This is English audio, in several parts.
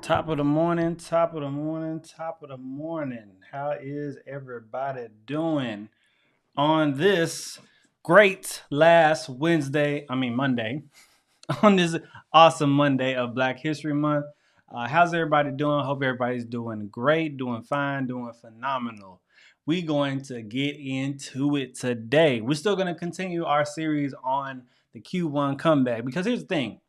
Top of the morning, top of the morning, top of the morning. How is everybody doing on this great last Monday, on this awesome Monday of Black History Month? How's everybody doing? Hope everybody's doing great, doing fine, doing phenomenal. We're going to get into it today. We're still going to continue our series on the Q1 comeback because here's the thing.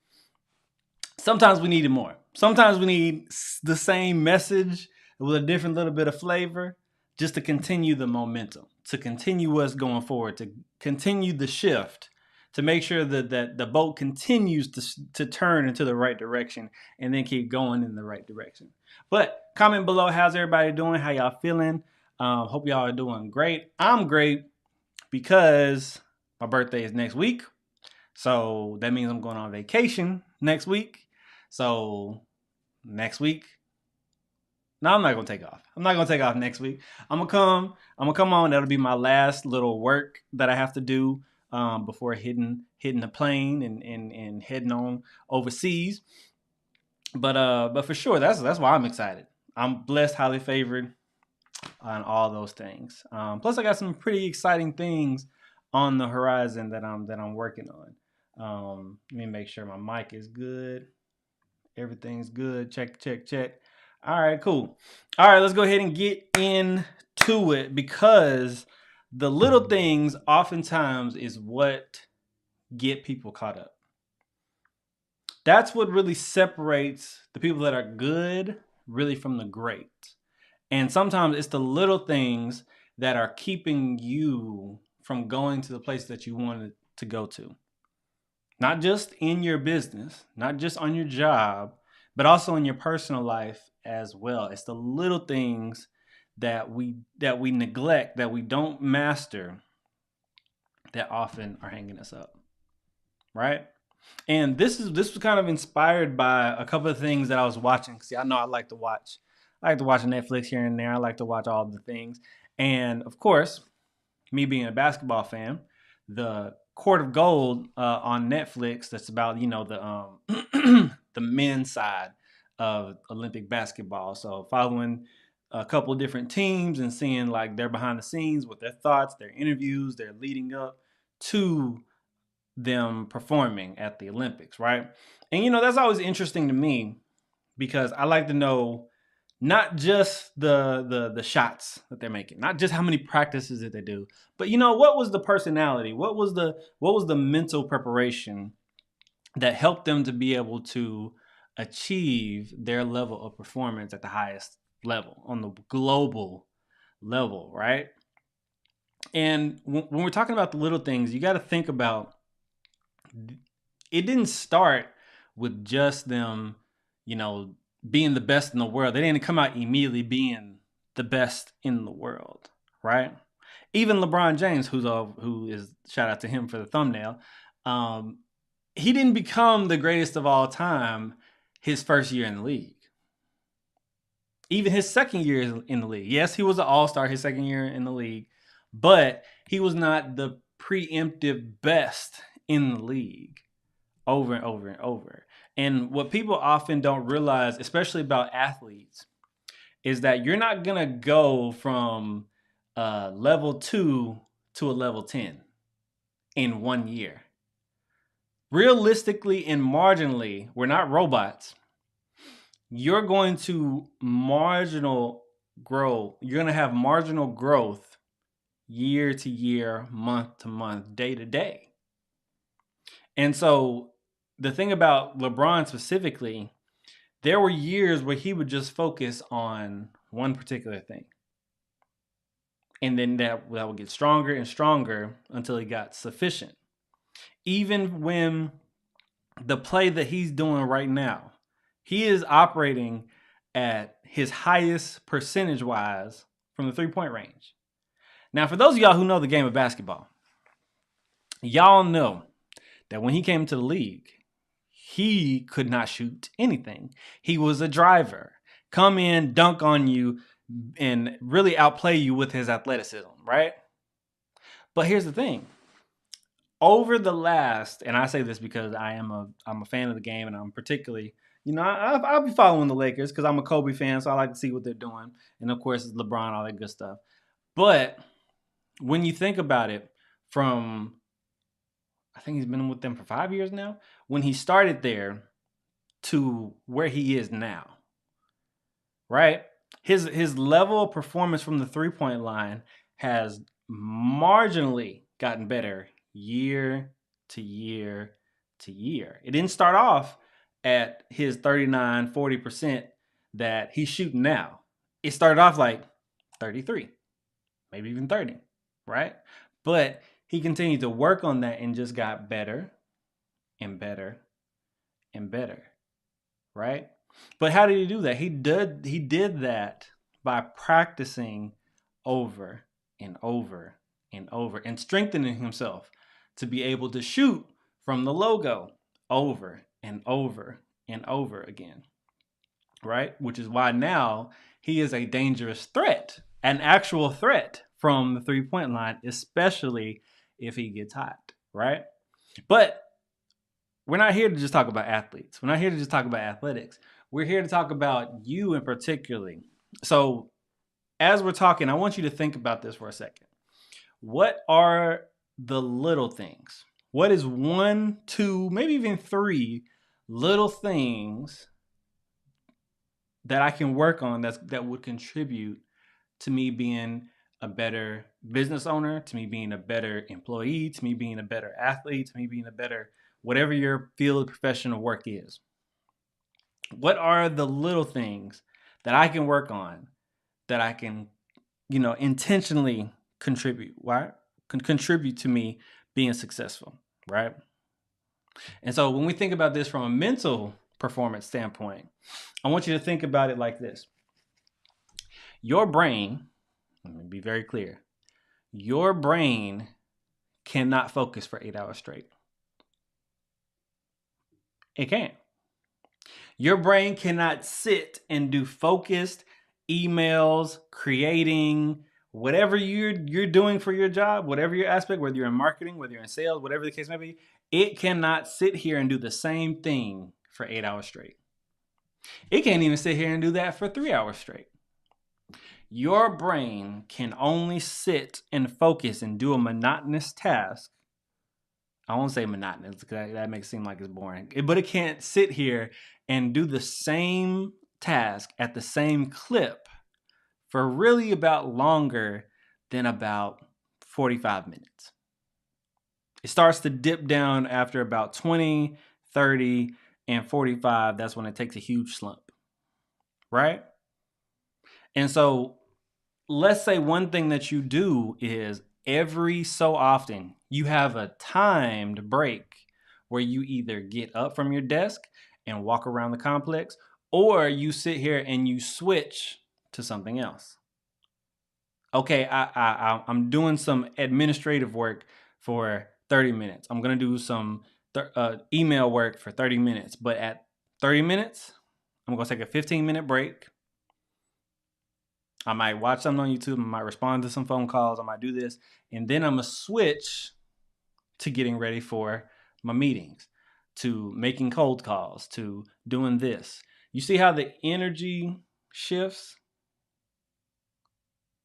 Sometimes we need it more. Sometimes we need the same message with a different little bit of flavor just to continue the momentum, to continue us going forward, to continue the shift, to make sure that the boat continues to turn into the right direction and then keep going in the right direction. But comment below, how's everybody doing? How y'all feeling? Hope y'all are doing great. I'm great because my birthday is next week. So that means I'm going on vacation next week. So next week, no, I'm not gonna take off. I'm not gonna take off next week. I'm gonna come on. That'll be my last little work that I have to do before hitting the plane and heading on overseas. But for sure, that's why I'm excited. I'm blessed, highly favored on all those things. Plus, I got some pretty exciting things on the horizon that I'm working on. Let me make sure my mic is good. Everything's good. Check, check, check. All right, cool. All right, let's go ahead and get into it because the little things oftentimes is what get people caught up. That's what really separates the people that are good really from the great. And sometimes it's the little things that are keeping you from going to the place that you wanted to go to. Not just in your business, not just on your job, but also in your personal life as well. It's the little things that we neglect, that we don't master, that often are hanging us up. Right? And this was kind of inspired by a couple of things that I was watching. See, I know I like to watch Netflix here and there. I like to watch all the things. And of course, me being a basketball fan, the Court of Gold on Netflix. That's about the the men's side of Olympic basketball. So following a couple of different teams and seeing like their behind the scenes with their thoughts, their interviews, their leading up to them performing at the Olympics, right? And that's always interesting to me because I like to know not just the shots that they're making, not just how many practices that they do, but what was the personality, what was the mental preparation that helped them to be able to achieve their level of performance at the highest level on the global level, right? And when we're talking about the little things, you got to think about it didn't start with just them, being the best in the world. They didn't come out immediately being the best in the world, right? Even LeBron James, who is shout out to him for the thumbnail, he didn't become the greatest of all time his first year in the league. Even his second year in the league. Yes, he was an all-star his second year in the league, but he was not the preemptive best in the league over and over and over. And what people often don't realize, especially about athletes, is that you're not going to go from level 2 to a level 10 in 1 year. Realistically and marginally, we're not robots. You're going to You're going to have marginal growth year to year, month to month, day to day. And so the thing about LeBron specifically, there were years where he would just focus on one particular thing. And then that would get stronger and stronger until he got sufficient. Even when the play that he's doing right now, he is operating at his highest percentage-wise from the three-point range. Now, for those of y'all who know the game of basketball, y'all know that when he came to the league, he could not shoot anything. He was a driver. Come in, dunk on you, and really outplay you with his athleticism, right? But here's the thing. Over the last, and I say this because I'm a fan of the game, and I'm particularly I'll be following the Lakers because I'm a Kobe fan, so I like to see what they're doing. And of course, it's LeBron, all that good stuff. But when you think about it, from I think he's been with them for 5 years now. When he started there to where he is now, right? His level of performance from the 3 point line has marginally gotten better year to year to year. It didn't start off at his 39-40% that he's shooting now. It started off like 33, maybe even 30, right? But he continued to work on that and just got better and better and better, right? But how did he do that? He did that by practicing over and over and over and strengthening himself to be able to shoot from the logo over and over and over again, right? Which is why now he is a dangerous threat, an actual threat from the 3 point line, especially if he gets hot, right? But we're not here to just talk about athletes. We're not here to just talk about athletics. We're here to talk about you in particularly. So, as we're talking, I want you to think about this for a second. What are the little things? What is one, two, maybe even three little things that I can work on that would contribute to me being a better business owner, to me being a better employee, to me being a better athlete, to me being a better whatever your field of professional work is? What are the little things that I can work on that I can, intentionally contribute, right? Can contribute to me being successful, right? And so when we think about this from a mental performance standpoint, I want you to think about it like this. Your brain, let me be very clear, your brain cannot focus for 8 hours straight. It can't. Your brain cannot sit and do focused emails, creating whatever you're doing for your job, whatever your aspect, whether you're in marketing, whether you're in sales, whatever the case may be. It cannot sit here and do the same thing for 8 hours straight. It can't even sit here and do that for 3 hours straight. Your brain can only sit and focus and do a monotonous task. I won't say monotonous because that makes it seem like it's boring. But it can't sit here and do the same task at the same clip for really about longer than about 45 minutes. It starts to dip down after about 20, 30, and 45. That's when it takes a huge slump, right? And so let's say one thing that you do is every so often you have a timed break where you either get up from your desk and walk around the complex, or you sit here and you switch to something else. Okay, I'm doing some administrative work for 30 minutes. I'm going to do some email work for 30 minutes. But at 30 minutes, I'm going to take a 15-minute break. I might watch something on YouTube. I might respond to some phone calls. I might do this. And then I'm going to switch to getting ready for my meetings, to making cold calls, to doing this. You see how the energy shifts?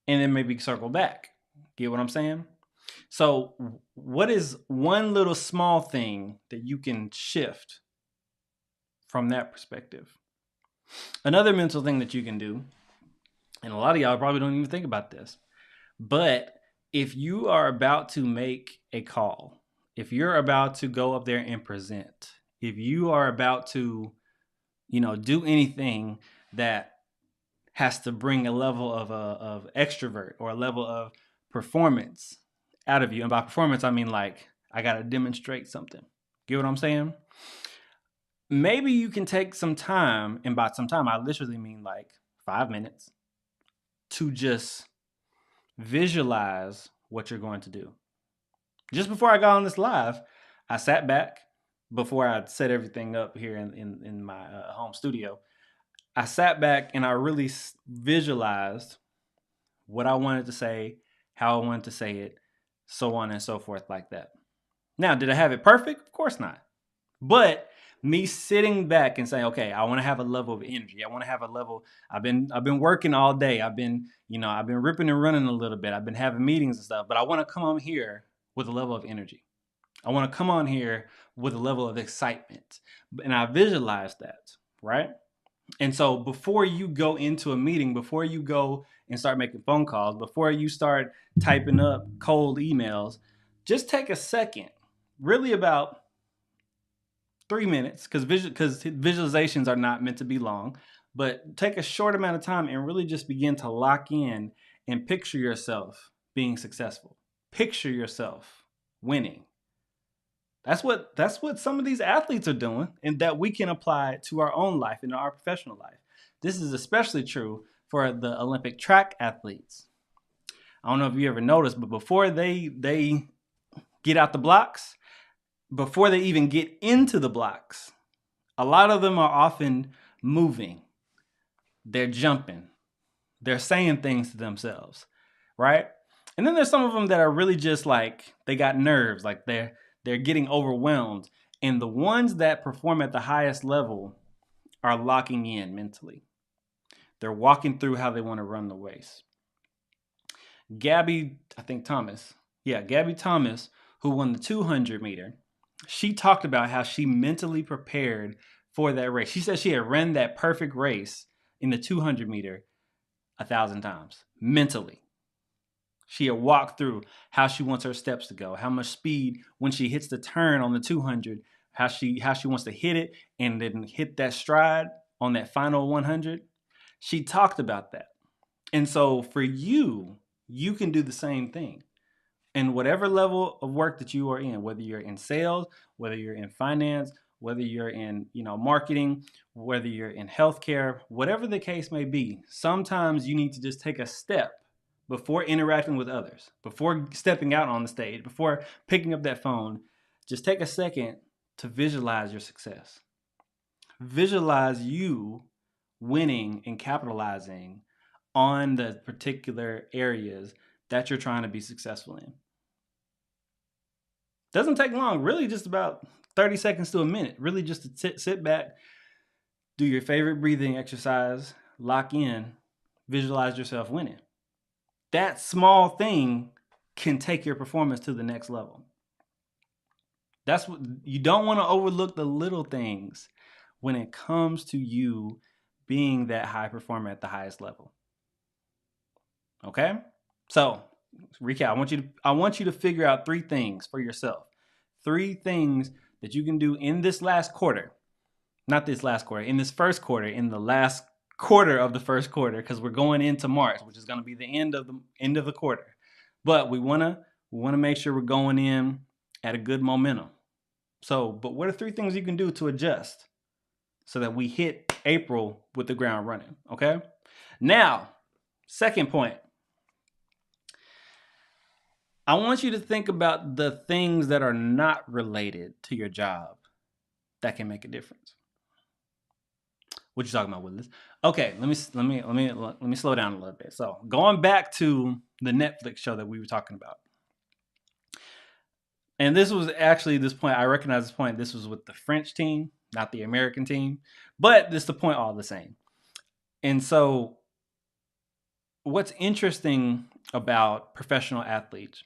And then maybe circle back. Get what I'm saying? So what is one little small thing that you can shift from that perspective? Another mental thing that you can do, and a lot of y'all probably don't even think about this, but if you are about to make a call, if you're about to go up there and present, if you are about to, do anything that has to bring a level of extrovert or a level of performance out of you. And by performance, I mean like I got to demonstrate something. Get what I'm saying? Maybe you can take some time, and by some time, I literally mean like 5 minutes, to just visualize what you're going to do. Just before I got on this live, I sat back before I set everything up here in my home studio. I sat back and I really visualized what I wanted to say, how I wanted to say it, so on and so forth like that. Now, did I have it perfect? Of course not. But me sitting back and saying, okay, I want to have a level of energy. I want to have a level. I've been working all day. I've been ripping and running a little bit. I've been having meetings and stuff, but I want to come on here with a level of energy. I want to come on here with a level of excitement. And I visualize that, right? And so before you go into a meeting, before you go and start making phone calls, before you start typing up cold emails, just take a second, really about 3 minutes, because visualizations are not meant to be long, but take a short amount of time and really just begin to lock in and picture yourself being successful. Picture yourself winning. That's what some of these athletes are doing, and that we can apply to our own life and our professional life. This is especially true for the Olympic track athletes. I don't know if you ever noticed, but before they get out the blocks, before they even get into the blocks, a lot of them are often moving. They're jumping. They're saying things to themselves, right? And then there's some of them that are really just like they got nerves, like they're getting overwhelmed. And the ones that perform at the highest level are locking in mentally. They're walking through how they want to run the race. Gabby, I think Thomas, yeah, Gabby Thomas, who won the 200 meter, she talked about how she mentally prepared for that race. She said she had run that perfect race in the 200 meter 1,000 times mentally. She had walked through how she wants her steps to go, how much speed when she hits the turn on the 200, how she wants to hit it and then hit that stride on that final 100. She talked about that. And so for you, you can do the same thing. And whatever level of work that you are in, whether you're in sales, whether you're in finance, whether you're in, marketing, whether you're in healthcare, whatever the case may be, sometimes you need to just take a step before interacting with others, before stepping out on the stage, before picking up that phone. Just take a second to visualize your success. Visualize you winning and capitalizing on the particular areas that you're trying to be successful in. Doesn't take long, really just about 30 seconds to a minute. Really just to sit back, do your favorite breathing exercise, lock in, visualize yourself winning. That small thing can take your performance to the next level. That's what you don't want to overlook, the little things when it comes to you being that high performer at the highest level. Okay? So, recap. I want you to figure out 3 things for yourself. 3 things that you can do in this last quarter. Not this last quarter, in this first quarter, in the last quarter of the first quarter, because we're going into March, which is going to be the end of the quarter. But we want to make sure we're going in at a good momentum. So, but what are 3 things you can do to adjust so that we hit April with the ground running? Okay. Now, second point. I want you to think about the things that are not related to your job that can make a difference. What you talking about, Willis? Okay, let me slow down a little bit. So going back to the Netflix show that we were talking about, and this was actually this point. I recognize this point. This was with the French team, not the American team, but this the point all the same. And so, what's interesting about professional athletes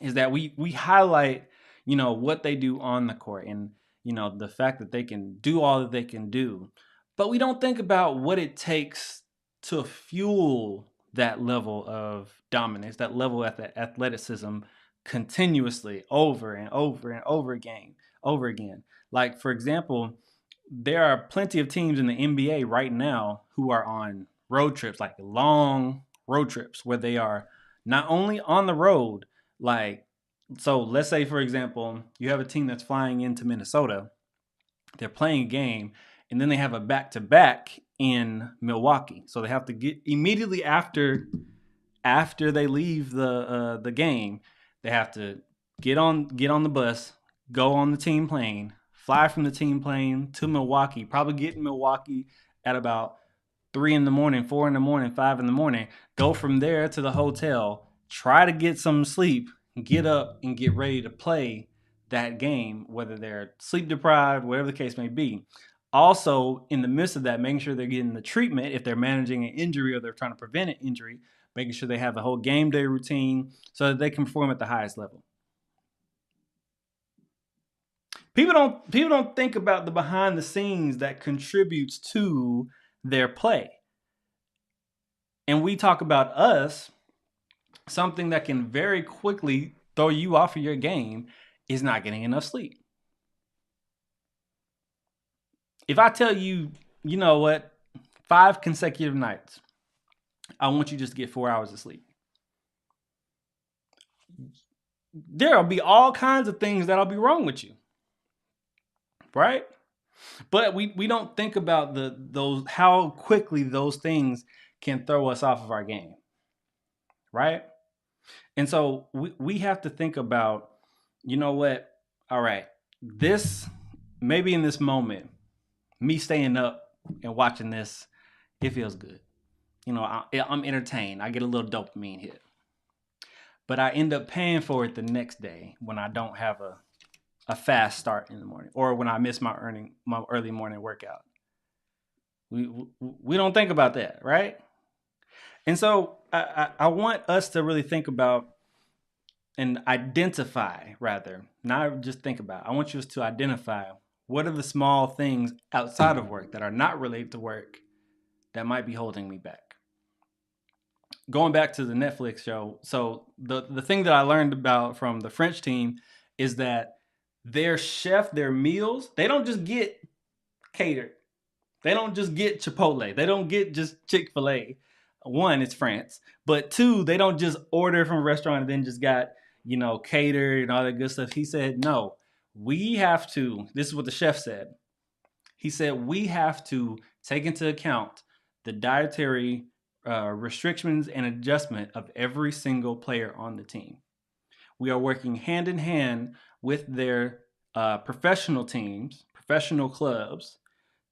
is that we highlight, what they do on the court and, the fact that they can do all that they can do. But we don't think about what it takes to fuel that level of dominance, that level of athleticism continuously over and over and over again. Like, for example, there are plenty of teams in the NBA right now who are on road trips, like long road trips, where they are not only on the road, like, so let's say, for example, you have a team that's flying into Minnesota, they're playing a game, and then they have a back-to-back in Milwaukee. So they have to get immediately after they leave the game, they have to get on the bus, go on the team plane, fly from the team plane to Milwaukee, probably get in Milwaukee at about 3 in the morning, 4 in the morning, 5 in the morning, go from there to the hotel, try to get some sleep, get up and get ready to play that game, whether they're sleep deprived, whatever the case may be. Also, in the midst of that, making sure they're getting the treatment if they're managing an injury or they're trying to prevent an injury, making sure they have the whole game day routine so that they can perform at the highest level. People don't think about the behind the scenes that contributes to their play. And we talk about us, something that can very quickly throw you off of your game is not getting enough sleep. If I tell you, you know what, 5 consecutive nights, I want you just to get 4 hours of sleep. There'll be all kinds of things that'll be wrong with you, right? But we don't think about those how quickly those things can throw us off of our game, right? And so we have to think about, you know what? All right, this maybe in this moment, me staying up and watching this, it feels good. You know, I'm entertained. I get a little dopamine hit. But I end up paying for it the next day when I don't have a fast start in the morning or when I miss my early morning workout. We don't think about that, right? And so I want us to really think about and identify, rather, not just think about. I want you to identify what are the small things outside of work that are not related to work that might be holding me back. Going back to the Netflix show, so the thing that I learned about from the French team is that their chef, their meals, they don't just get catered. They don't just get Chipotle. They don't get just Chick-fil-A. One, it's France. But two, they don't just order from a restaurant and then just got, catered and all that good stuff. He said, no, we have to, this is what the chef said. He said, we have to take into account the dietary restrictions and adjustment of every single player on the team. We are working hand in hand with their professional teams, professional clubs,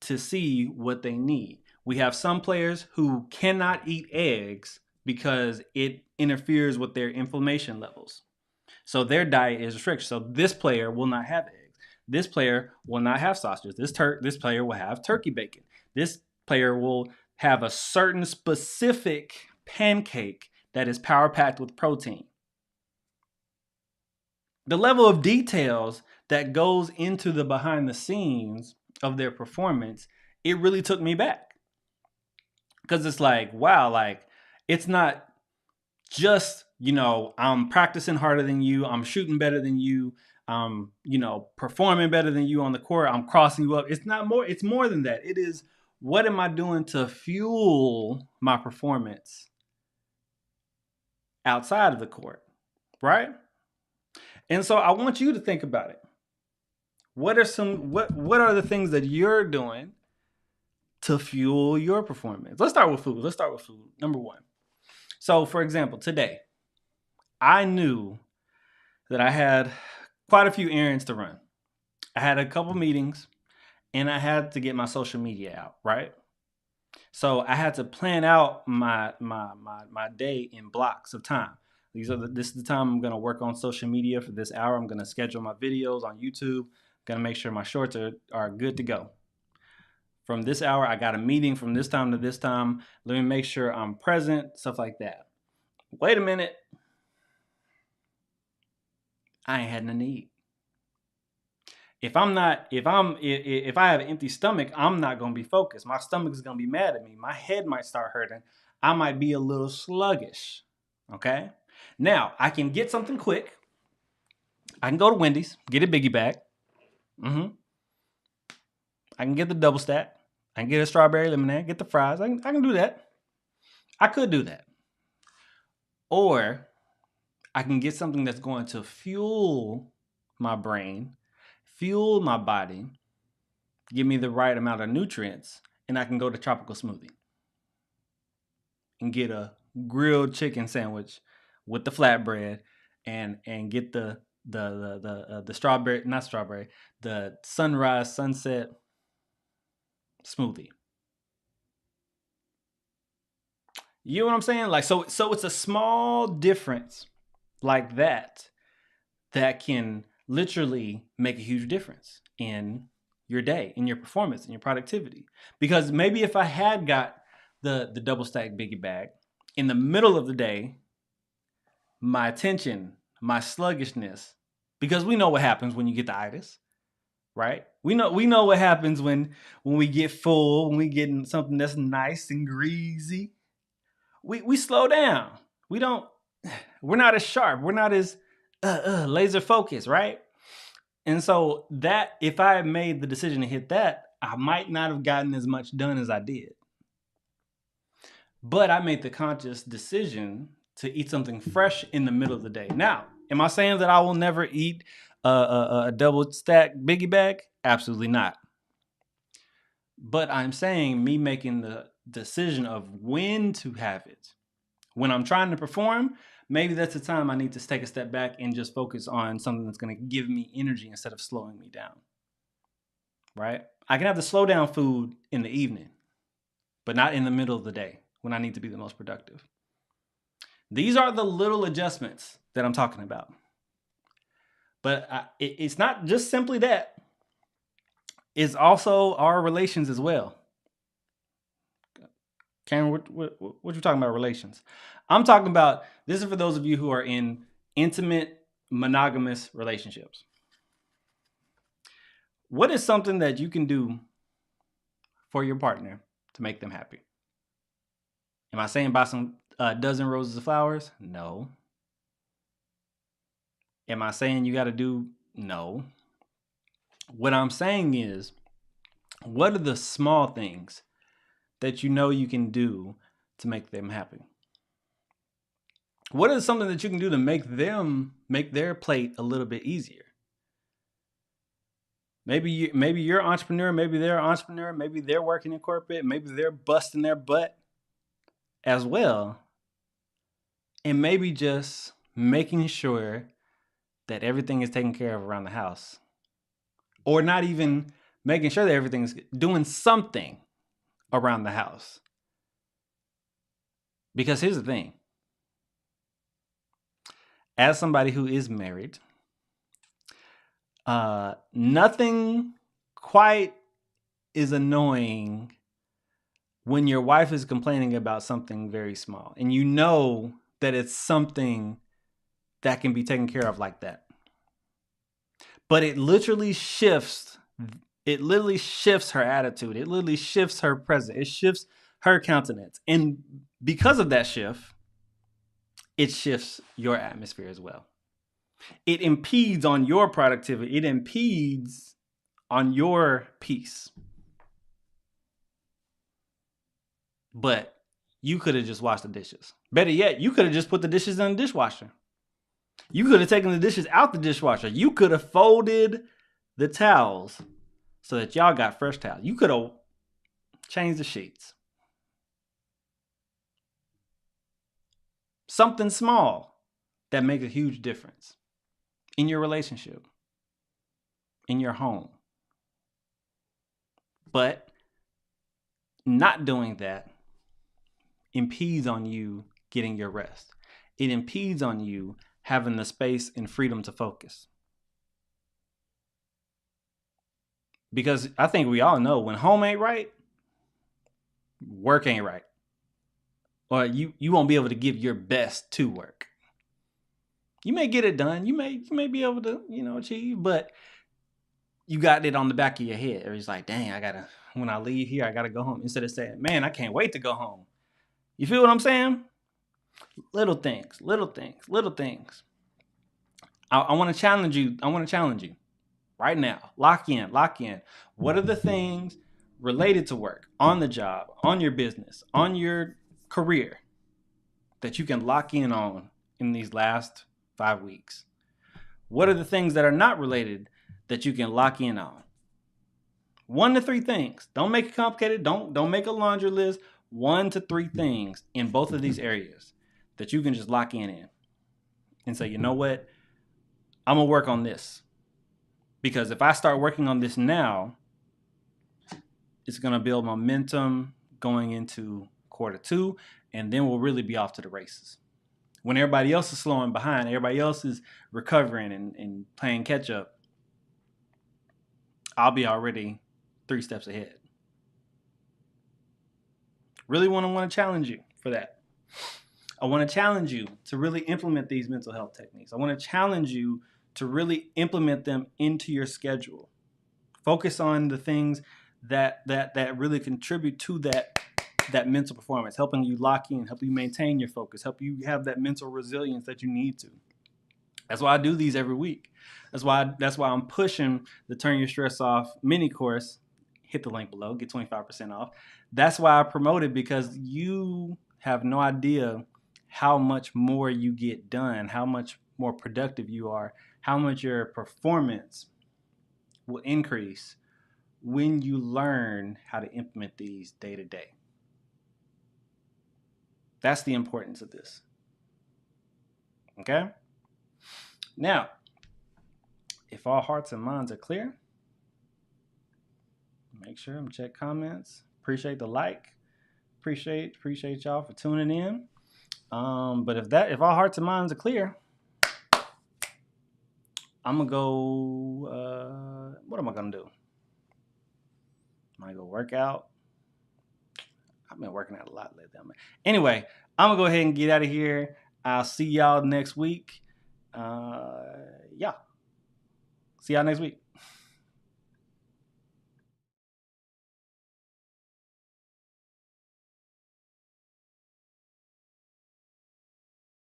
to see what they need. We have some players who cannot eat eggs because it interferes with their inflammation levels. So their diet is restricted. So this player will not have eggs. This player will not have sausages. This player will have turkey bacon. This player will have a certain specific pancake that is power packed with protein. The level of details that goes into the behind the scenes of their performance, it really took me back. Because it's like, wow, like it's not just, I'm practicing harder than you, I'm shooting better than you, I'm, performing better than you on the court, I'm crossing you up. It's more than that. It is, what am I doing to fuel my performance outside of the court, right? And so I want you to think about it. What are the things that you're doing to fuel your performance? Let's start with food. Number one. So, for example, today, I knew that I had quite a few errands to run. I had a couple meetings and I had to get my social media out, right? So I had to plan out my day in blocks of time. This is the time I'm going to work on social media for this hour. I'm going to schedule my videos on YouTube. I'm going to make sure my shorts are good to go. From this hour, I got a meeting from this time to this time. Let me make sure I'm present, stuff like that. Wait a minute. I ain't had nothing to eat. If I have an empty stomach, I'm not going to be focused. My stomach is going to be mad at me. My head might start hurting. I might be a little sluggish. Okay. Now I can get something quick. I can go to Wendy's, get a biggie bag. I can get the double stack. I can get a strawberry lemonade, get the fries. I can do that. I could do that. Or I can get something that's going to fuel my brain, fuel my body, give me the right amount of nutrients, and I can go to tropical smoothie and get a grilled chicken sandwich with the flatbread and get the strawberry, not strawberry, the sunrise sunset smoothie. You know what I'm saying? Like, so it's a small difference like that can literally make a huge difference in your day, in your performance, in your productivity. Because maybe if I had got the double stack biggie bag in the middle of the day, my attention, my sluggishness, because we know what happens when you get the itis, right? We know what happens when we get full, when we get in something that's nice and greasy. We slow down. We're not as sharp. We're not as laser focused, right? And so that if I had made the decision to hit that, I might not have gotten as much done as I did. But I made the conscious decision to eat something fresh in the middle of the day. Now, am I saying that I will never eat a double stack biggie bag? Absolutely not. But I'm saying me making the decision of when to have it. When I'm trying to perform, maybe that's the time I need to take a step back and just focus on something that's going to give me energy instead of slowing me down. Right? I can have the slow down food in the evening, but not in the middle of the day when I need to be the most productive. These are the little adjustments that I'm talking about. But it's not just simply that. It's also our relations as well. Cameron, what you talking about relations? I'm talking about, this is for those of you who are in intimate, monogamous relationships. What is something that you can do for your partner to make them happy? Am I saying buy some dozen roses of flowers? No. Am I saying you got to do? No. What I'm saying is, what are the small things that you know you can do to make them happy? What is something that you can do to make their plate a little bit easier? Maybe you're an entrepreneur, maybe they're an entrepreneur, maybe they're working in corporate, maybe they're busting their butt as well. And maybe just making sure that everything is taken care of around the house. Or not even making sure that everything's doing something around the house. Because here's the thing. As somebody who is married, nothing quite is annoying when your wife is complaining about something very small and you know that it's something that can be taken care of like that. But it literally shifts her attitude. It literally shifts her presence. It shifts her countenance. And because of that shift, it shifts your atmosphere as well. It impedes on your productivity. It impedes on your peace. But you could have just washed the dishes. Better yet, you could have just put the dishes in the dishwasher. You could have taken the dishes out the dishwasher. You could have folded the towels so that y'all got fresh towels. You could have changed the sheets. Something small that makes a huge difference in your relationship, in your home. But not doing that impedes on you getting your rest. It impedes on you having the space and freedom to focus. Because I think we all know when home ain't right, work ain't right. Or you won't be able to give your best to work. You may get it done. You may be able to, achieve, but you got it on the back of your head. Or it's like, dang, when I leave here, I gotta go home. Instead of saying, man, I can't wait to go home. You feel what I'm saying? Little things. I want to challenge you. Right now. Lock in. What are the things related to work, on the job, on your business, on your career that you can lock in on in these last 5 weeks? What are the things that are not related that you can lock in on? 1 to 3 things. Don't make it complicated. Don't make a laundry list. 1 to 3 things in both of these areas that you can just lock in and say, you know what? I'm going to work on this. Because if I start working on this now, it's going to build momentum going into quarter 2, and then we'll really be off to the races. When everybody else is slowing behind, everybody else is recovering and playing catch up, I'll be already 3 steps ahead. Really want to challenge you for that. I want to challenge you to really implement these mental health techniques. I want to challenge you to really implement them into your schedule. Focus on the things that really contribute to that mental performance, helping you lock in, help you maintain your focus, help you have that mental resilience that you need to. That's why I do these every week. That's why I'm pushing the Turn Your Stress Off mini course. Hit the link below, get 25% off. That's why I promote it, because you have no idea how much more you get done, how much more productive you are, how much your performance will increase when you learn how to implement these day to day. That's the importance of this. Okay? Now, if all hearts and minds are clear, make sure and check comments. Appreciate the like. Appreciate y'all for tuning in. But if all hearts and minds are clear, I'm gonna go. What am I gonna do? I'm gonna go work out. I've been working out a lot lately. Anyway, I'm gonna go ahead and get out of here. I'll see y'all next week. Yeah. See y'all next week.